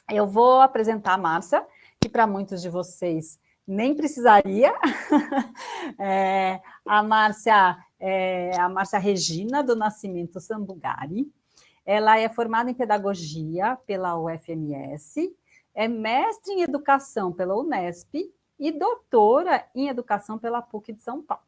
Eu vou apresentar a Márcia, que para muitos de vocês nem precisaria. A Márcia é a Márcia Regina do Nascimento Sambugari. Ela é formada em Pedagogia pela UFMS, é mestre em Educação pela Unesp e doutora em Educação pela PUC de São Paulo.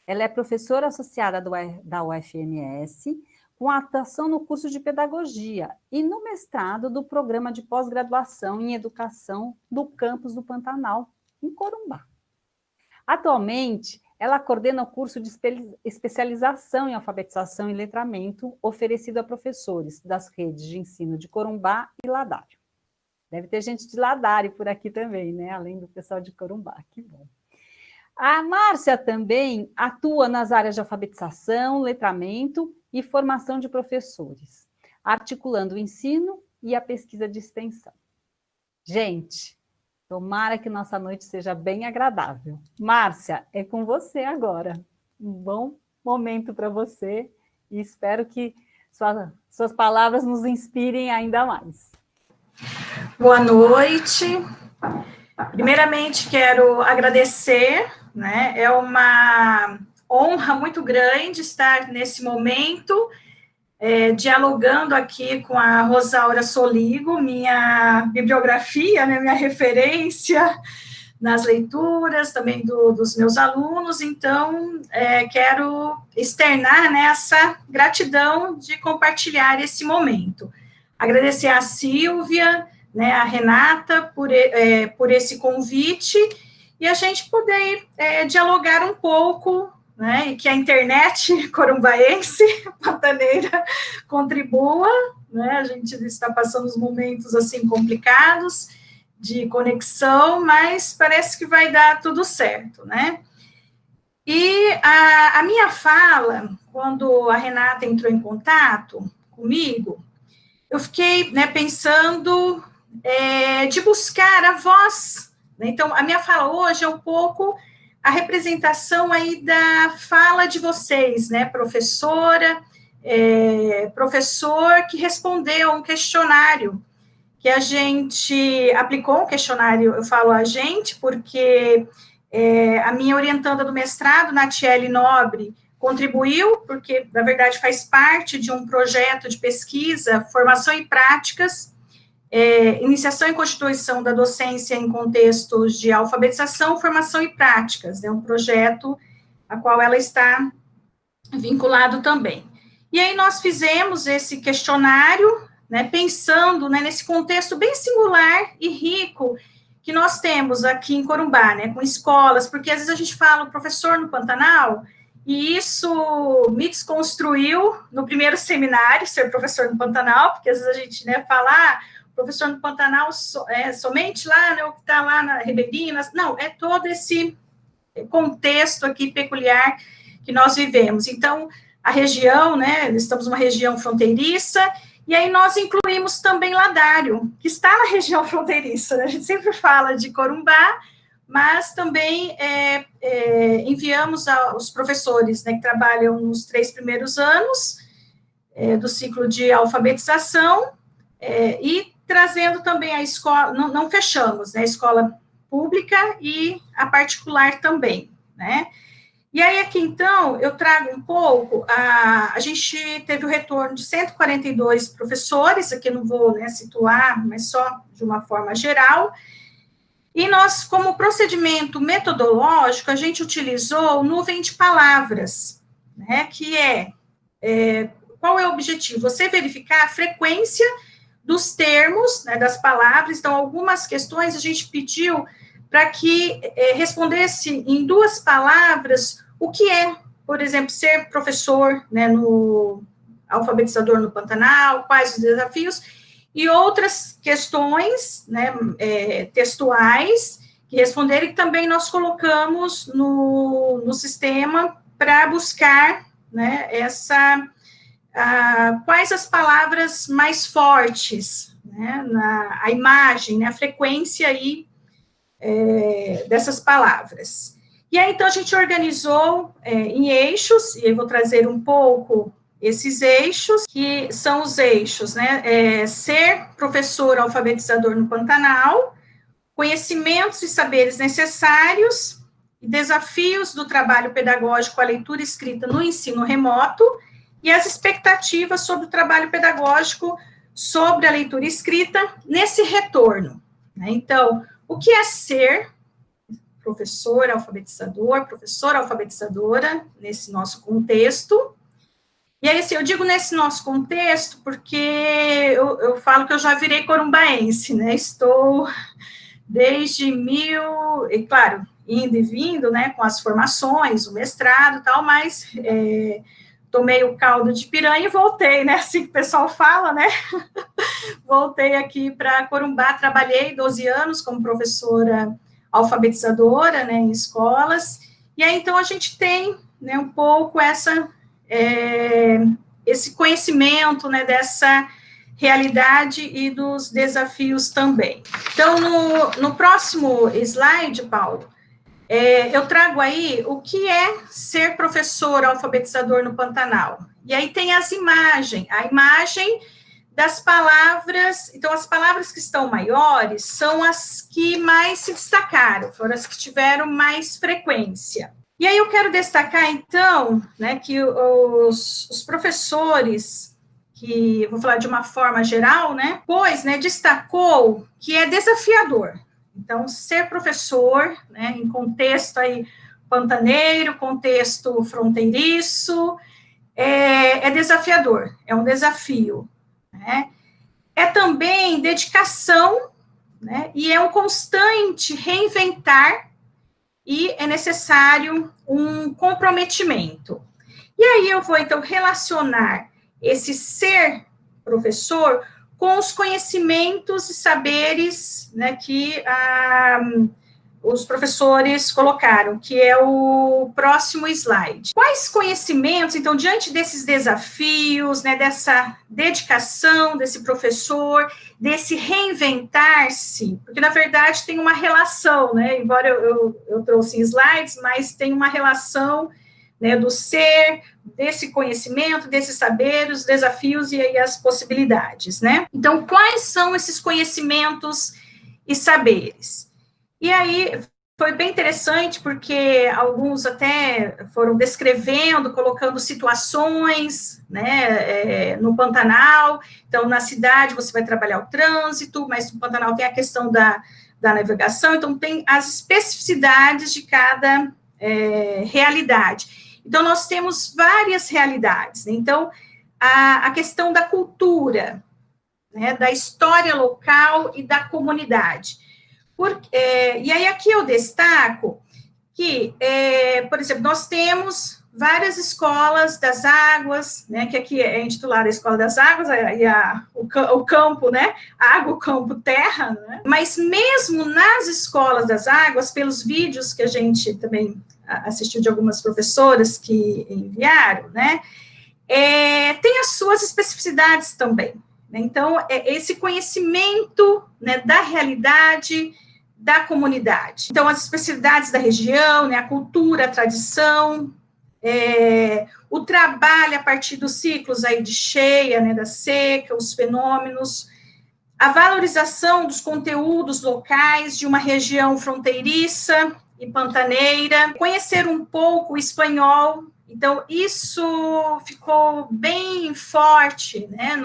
Ela é professora associada da UFMS, com atuação no curso de Pedagogia e no mestrado do Programa de Pós-Graduação em Educação do Campus do Pantanal, em Corumbá. Atualmente, ela coordena o curso de especialização em alfabetização e letramento oferecido a professores das redes de ensino de Corumbá e Ladário. Deve ter gente de Ladário por aqui também, né? Além do pessoal de Corumbá, que bom. A Márcia também atua nas áreas de alfabetização, letramento e formação de professores, articulando o ensino e a pesquisa de extensão. Gente, tomara que nossa noite seja bem agradável. Márcia, é com você agora. Um bom momento para você e espero que suas palavras nos inspirem ainda mais. Boa noite. Primeiramente, quero agradecer, né? É uma honra muito grande estar nesse momento, dialogando aqui com a Rosaura Soligo, minha bibliografia, né, minha referência nas leituras, também dos meus alunos. Então, quero externar, né, essa gratidão de compartilhar esse momento. Agradecer a Silvia, né, a Renata, por esse convite, e a gente poder dialogar um pouco, né, e que a internet corumbaense, pantaneira, contribua, né, a gente está passando uns momentos, assim, complicados, de conexão, mas parece que vai dar tudo certo, né. E a minha fala, quando a Renata entrou em contato comigo, eu fiquei, né, pensando de buscar a voz, né? Então, a minha fala hoje é um pouco a representação aí da fala de vocês, né, professora, professor que respondeu um questionário, que a gente aplicou um questionário, eu falo a gente, porque a minha orientanda do mestrado, Natiele Nobre, contribuiu, porque, na verdade, faz parte de um projeto de pesquisa, formação e práticas, iniciação e constituição da docência em contextos de alfabetização, formação e práticas, é um projeto a qual ela está vinculado também. E aí nós fizemos esse questionário, né, pensando, né, nesse contexto bem singular e rico que nós temos aqui em Corumbá, né, com escolas, porque às vezes a gente fala o professor no Pantanal, e isso me desconstruiu no primeiro seminário, ser professor no Pantanal, porque às vezes a gente, né, fala, professor no Pantanal somente lá, né, o que está lá na Ribeirinha, não, é todo esse contexto aqui peculiar que nós vivemos. Então, a região, né, estamos numa região fronteiriça, e aí nós incluímos também Ladário, que está na região fronteiriça, né? A gente sempre fala de Corumbá, mas também enviamos aos professores, né, que trabalham nos 3 primeiros anos do ciclo de alfabetização, e trazendo também a escola, não fechamos, né, a escola pública e a particular também, né. E aí, aqui, então, eu trago um pouco, a gente teve o retorno de 142 professores, aqui não vou, né, situar, mas só de uma forma geral, e nós, como procedimento metodológico, a gente utilizou nuvem de palavras, né, que qual é o objetivo? Você verificar a frequência dos termos, né, das palavras. Então, algumas questões a gente pediu para que respondesse em 2 palavras o que é, por exemplo, ser professor, né, no alfabetizador no Pantanal, quais os desafios, e outras questões, né, textuais, que responderam, e também nós colocamos no sistema para buscar, né, quais as palavras mais fortes, né, a imagem, né, a frequência aí dessas palavras. E aí, então, a gente organizou em eixos, e eu vou trazer um pouco esses eixos, que são os eixos, né? Ser professor alfabetizador no Pantanal, conhecimentos e saberes necessários, e desafios do trabalho pedagógico, a leitura escrita no ensino remoto, e as expectativas sobre o trabalho pedagógico sobre a leitura escrita nesse retorno. Né? Então, o que é ser professor alfabetizador, professora alfabetizadora, nesse nosso contexto? E aí, assim, eu digo nesse nosso contexto porque eu falo que eu já virei corumbaense, né? Estou desde e claro, indo e vindo, né, com as formações, o mestrado e tal, mas tomei o caldo de piranha e voltei, né, assim que o pessoal fala, né, voltei aqui para Corumbá, trabalhei 12 anos como professora alfabetizadora, né, em escolas, e aí, então, a gente tem, né, um pouco esse conhecimento, né, dessa realidade e dos desafios também. Então, no próximo slide, Paulo, eu trago aí o que é ser professor alfabetizador no Pantanal. E aí tem a imagem das palavras, então as palavras que estão maiores são as que mais se destacaram, foram as que tiveram mais frequência. E aí eu quero destacar, então, né, que os professores, que vou falar de uma forma geral, né, pois, né, destacou que é desafiador. Então, ser professor, né, em contexto aí pantaneiro, contexto fronteiriço, é desafiador, é um desafio, né? É também dedicação, né, e é um constante reinventar, e é necessário um comprometimento. E aí eu vou, então, relacionar esse ser professor com os conhecimentos e saberes, né, que os professores colocaram, que é o próximo slide. Quais conhecimentos, então, diante desses desafios, né, dessa dedicação desse professor, desse reinventar-se, porque, na verdade, tem uma relação, né, embora eu trouxe slides, mas tem uma relação, né, do ser, desse conhecimento, desses saberes, os desafios e aí as possibilidades, né? Então, quais são esses conhecimentos e saberes? E aí foi bem interessante, porque alguns até foram descrevendo, colocando situações, né, no Pantanal. Então, na cidade você vai trabalhar o trânsito, mas no Pantanal tem a questão da navegação, então tem as especificidades de cada realidade. Então, nós temos várias realidades. Então, a questão da cultura, né, da história local e da comunidade. E aí, aqui eu destaco que, por exemplo, nós temos várias escolas das águas, né, que aqui é intitulada Escola das Águas, e o campo, né, água, campo, terra, né, mas mesmo nas escolas das águas, pelos vídeos que a gente também assistiu de algumas professoras que enviaram, né, tem as suas especificidades também, né, então, esse conhecimento, né, da realidade da comunidade. Então, as especificidades da região, né, a cultura, a tradição, o trabalho a partir dos ciclos aí de cheia, né, da seca, os fenômenos, a valorização dos conteúdos locais de uma região fronteiriça e pantaneira, conhecer um pouco o espanhol. Então, isso ficou bem forte, né?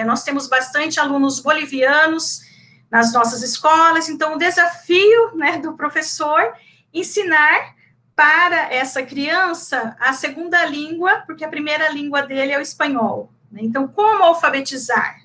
Nós temos bastante alunos bolivianos nas nossas escolas, então o desafio, né, do professor ensinar para essa criança a segunda língua, porque a primeira língua dele é o espanhol, né? Então, como alfabetizar?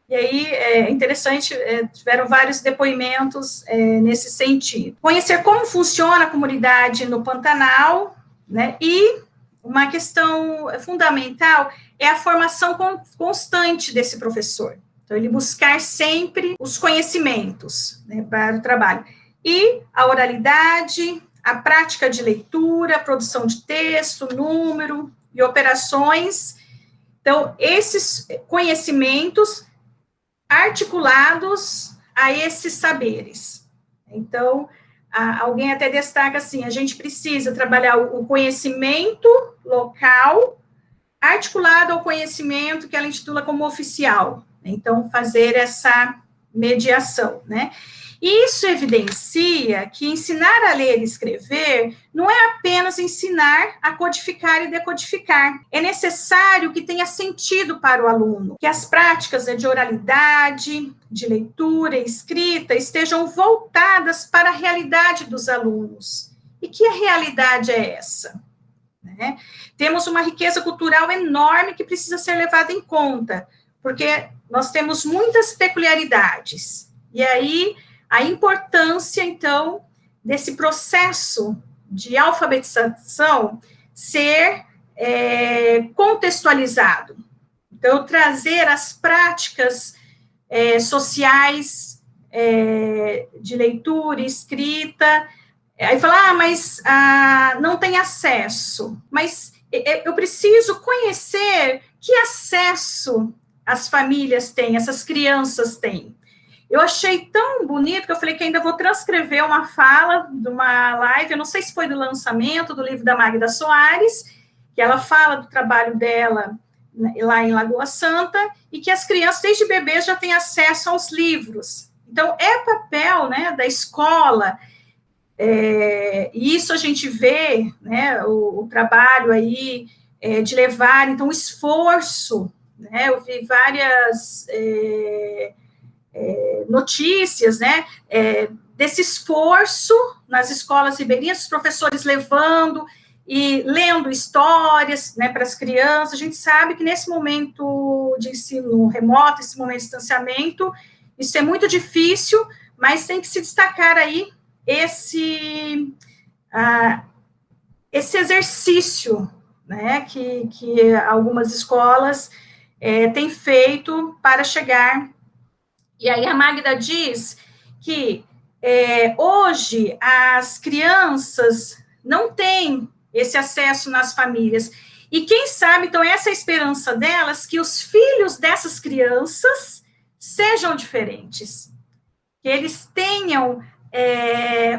E aí, é interessante, tiveram vários depoimentos nesse sentido. Conhecer como funciona a comunidade no Pantanal, né, e uma questão fundamental é a formação constante desse professor. Então, ele buscar sempre os conhecimentos, né, para o trabalho. E a oralidade, a prática de leitura, a produção de texto, número e operações. Então, esses conhecimentos articulados a esses saberes. Então, alguém até destaca assim, a gente precisa trabalhar o conhecimento local, articulado ao conhecimento que ela intitula como oficial. Então, fazer essa mediação, né? Isso evidencia que ensinar a ler e escrever não é apenas ensinar a codificar e decodificar. É necessário que tenha sentido para o aluno, que as práticas de oralidade, de leitura e escrita estejam voltadas para a realidade dos alunos. E que a realidade é essa? Né? Temos uma riqueza cultural enorme que precisa ser levada em conta, porque nós temos muitas peculiaridades. E aí, a importância, então, desse processo de alfabetização ser contextualizado. Então, trazer as práticas sociais de leitura e escrita. Aí fala, mas não tem acesso. Mas eu preciso conhecer que acesso as famílias têm, essas crianças têm. Eu achei tão bonito que eu falei que ainda vou transcrever uma fala de uma live, eu não sei se foi do lançamento do livro da Magda Soares, que ela fala do trabalho dela lá em Lagoa Santa, e que as crianças, desde bebês, já têm acesso aos livros. Então, é papel, né, da escola, e isso a gente vê, né, o trabalho aí de levar, então, o esforço, né, eu vi várias notícias, né, desse esforço nas escolas ribeirinhas, os professores levando e lendo histórias, né, para as crianças. A gente sabe que nesse momento de ensino remoto, esse momento de distanciamento, isso é muito difícil, mas tem que se destacar aí esse exercício, né, que algumas escolas têm feito para chegar. E aí a Magda diz que hoje as crianças não têm esse acesso nas famílias. E quem sabe, então, essa é a esperança delas, que os filhos dessas crianças sejam diferentes. Que eles tenham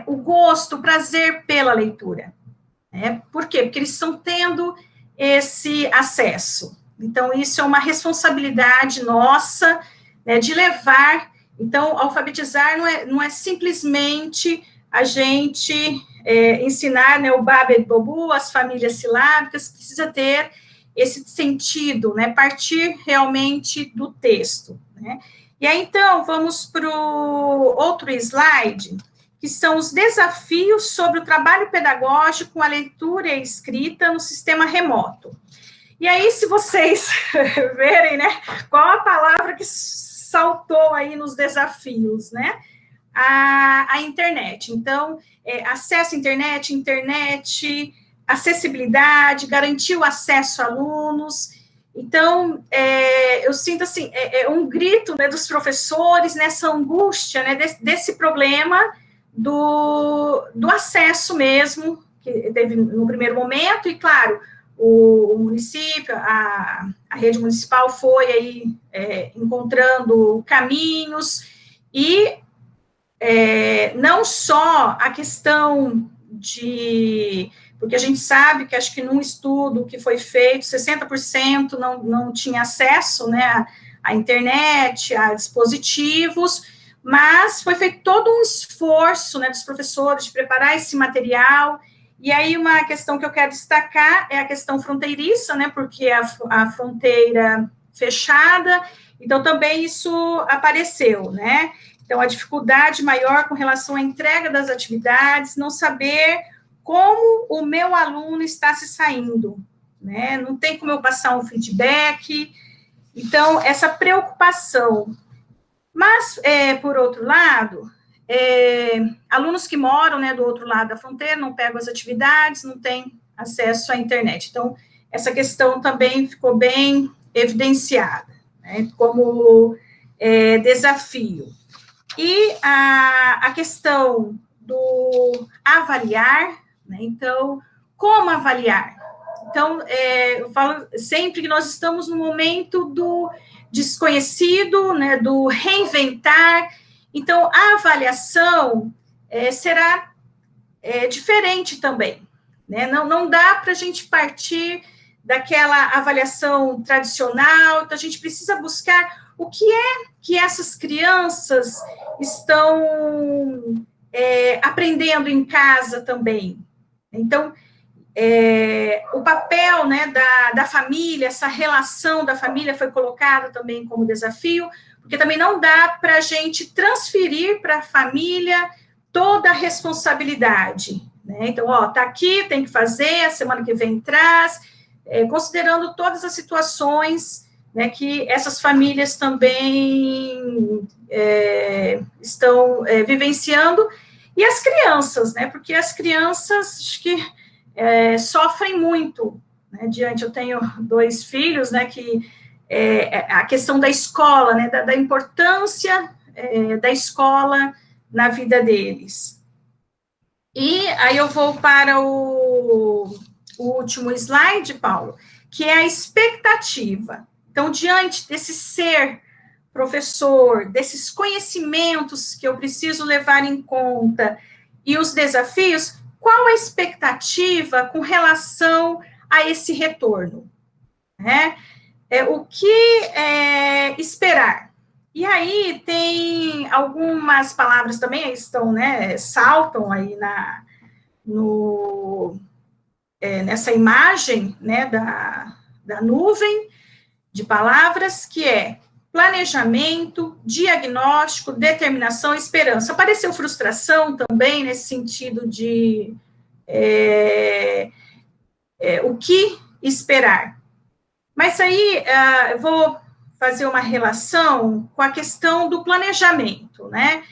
o gosto, o prazer pela leitura. Né? Por quê? Porque eles estão tendo esse acesso. Então, isso é uma responsabilidade nossa, né, de levar. Então, alfabetizar não é simplesmente a gente ensinar, né, o Baba e Bobu, as famílias silábicas, precisa ter esse sentido, né, partir realmente do texto. Né? E aí, então, vamos para o outro slide, que são os desafios sobre o trabalho pedagógico com a leitura e a escrita no sistema remoto. E aí, se vocês verem, né, qual a palavra que saltou aí nos desafios, né? A internet. Então, acesso à internet, acessibilidade, garantir o acesso a alunos. Então, eu sinto assim, um grito, né, dos professores nessa angústia, né, desse problema do acesso mesmo, que teve no primeiro momento, e claro, o município, a rede municipal foi aí encontrando caminhos, e não só a questão porque a gente sabe que acho que num estudo que foi feito, 60% não tinha acesso, né, à internet, a dispositivos, mas foi feito todo um esforço, né, dos professores de preparar esse material. E aí uma questão que eu quero destacar é a questão fronteiriça, né, porque a fronteira fechada, então também isso apareceu, né. Então, a dificuldade maior com relação à entrega das atividades, não saber como o meu aluno está se saindo, né? Não tem como eu passar um feedback. Então, essa preocupação. Mas, por outro lado, alunos que moram, né, do outro lado da fronteira, não pegam as atividades, não têm acesso à internet. Então, essa questão também ficou bem evidenciada, né, como desafio. E a questão do avaliar, né? Então, como avaliar? Então, eu falo sempre que nós estamos no momento do desconhecido, né, do reinventar. Então, a avaliação será diferente também. Né? Não dá para a gente partir daquela avaliação tradicional. Então, a gente precisa buscar o que é que essas crianças estão aprendendo em casa também. Então, o papel, né, da família, essa relação da família foi colocada também como desafio, porque também não dá para a gente transferir para a família toda a responsabilidade, né? Então, tá aqui, tem que fazer, a semana que vem traz, considerando todas as situações, né, que essas famílias também estão vivenciando, e as crianças, né, porque as crianças, acho que sofrem muito, né, eu tenho 2 filhos, né, que a questão da escola, né, da importância da escola na vida deles. E aí eu vou para o último slide, Paulo, que é a expectativa. Então, diante desse ser professor, desses conhecimentos que eu preciso levar em conta e os desafios, qual a expectativa com relação a esse retorno? Né? O que esperar? E aí tem algumas palavras também estão, né, saltam aí nessa imagem, né, da nuvem de palavras, que é planejamento, diagnóstico, determinação e esperança. Apareceu frustração também, nesse sentido de o que esperar. Mas aí eu vou fazer uma relação com a questão do planejamento, né?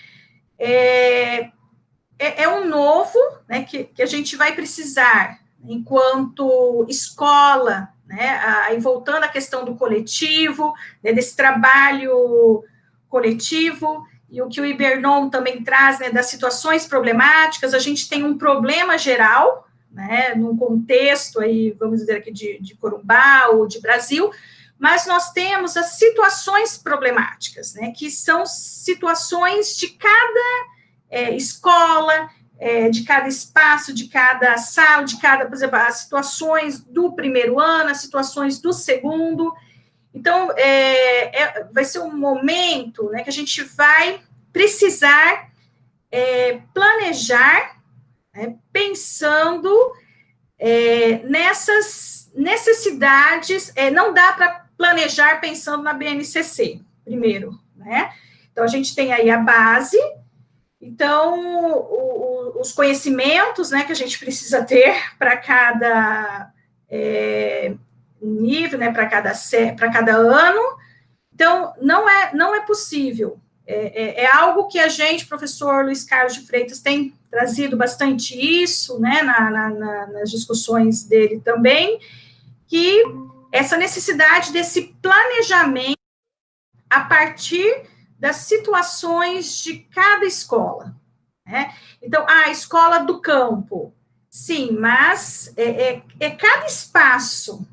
Um novo, né, que a gente vai precisar, enquanto escola, né, aí voltando à questão do coletivo, né, desse trabalho coletivo, e o que o Ibernon também traz, né, das situações problemáticas. A gente tem um problema geral, né, num contexto aí, vamos dizer aqui de Corumbá ou de Brasil, mas nós temos as situações problemáticas, né, que são situações de cada escola, de cada espaço, de cada sala, de cada, por exemplo, as situações do primeiro ano, as situações do segundo. Então, vai ser um momento, né, que a gente vai precisar planejar, né, pensando nessas necessidades. Não dá para planejar pensando na BNCC, primeiro, né? Então, a gente tem aí a base. Então, os conhecimentos, né, que a gente precisa ter para cada nível, né, para cada ano. Então, não é possível. É algo que a gente, professor Luiz Carlos de Freitas, tem trazido bastante isso, né, nas discussões dele também, que essa necessidade desse planejamento a partir das situações de cada escola, né? Então, a escola do campo, sim, mas cada espaço,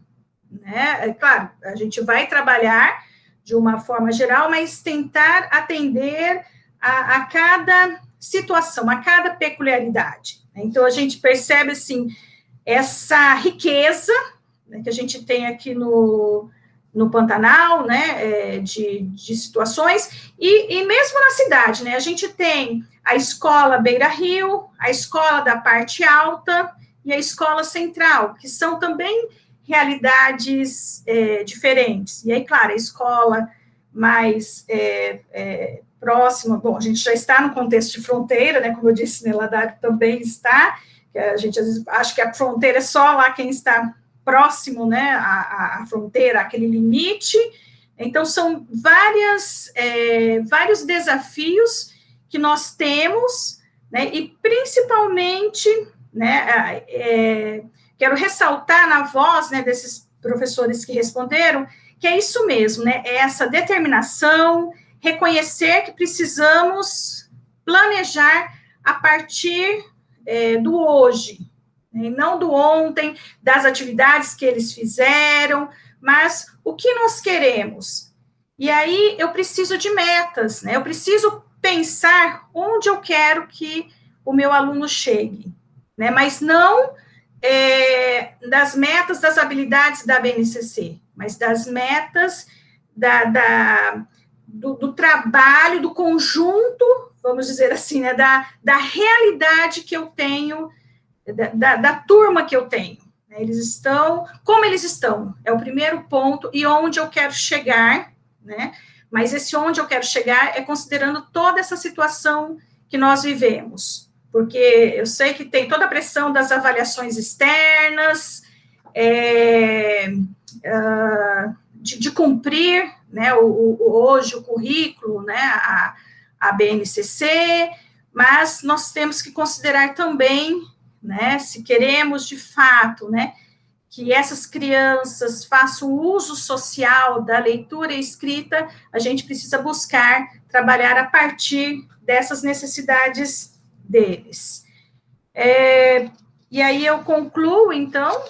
né? Claro, a gente vai trabalhar de uma forma geral, mas tentar atender a cada situação, a cada peculiaridade. Então, a gente percebe, assim, essa riqueza, né, que a gente tem aqui no Pantanal, né, de situações, e mesmo na cidade, né, a gente tem a escola Beira Rio, a escola da parte alta e a escola central, que são também realidades diferentes. E aí, claro, a escola mais próxima, bom, a gente já está no contexto de fronteira, né, como eu disse, Neladário também está, que a gente às vezes acha que a fronteira é só lá quem está próximo, né, à fronteira, aquele limite. Então, são vários desafios que nós temos, né, e principalmente, né, quero ressaltar na voz, né, desses professores que responderam, que é isso mesmo, né, é essa determinação, reconhecer que precisamos planejar a partir do hoje, né, não do ontem, das atividades que eles fizeram, mas o que nós queremos. E aí eu preciso de metas, né, eu preciso pensar onde eu quero que o meu aluno chegue, né, mas não das metas das habilidades da BNCC, mas das metas do trabalho, do conjunto, vamos dizer assim, né, da realidade que eu tenho, da turma que eu tenho. Eles estão, como eles estão, é o primeiro ponto, e onde eu quero chegar, né? Mas esse onde eu quero chegar é considerando toda essa situação que nós vivemos, porque eu sei que tem toda a pressão das avaliações externas, de cumprir, né, hoje o currículo, né, a BNCC, mas nós temos que considerar também, né, se queremos de fato, né, que essas crianças façam uso social da leitura e escrita, a gente precisa buscar trabalhar a partir dessas necessidades deles. E aí eu concluo, então,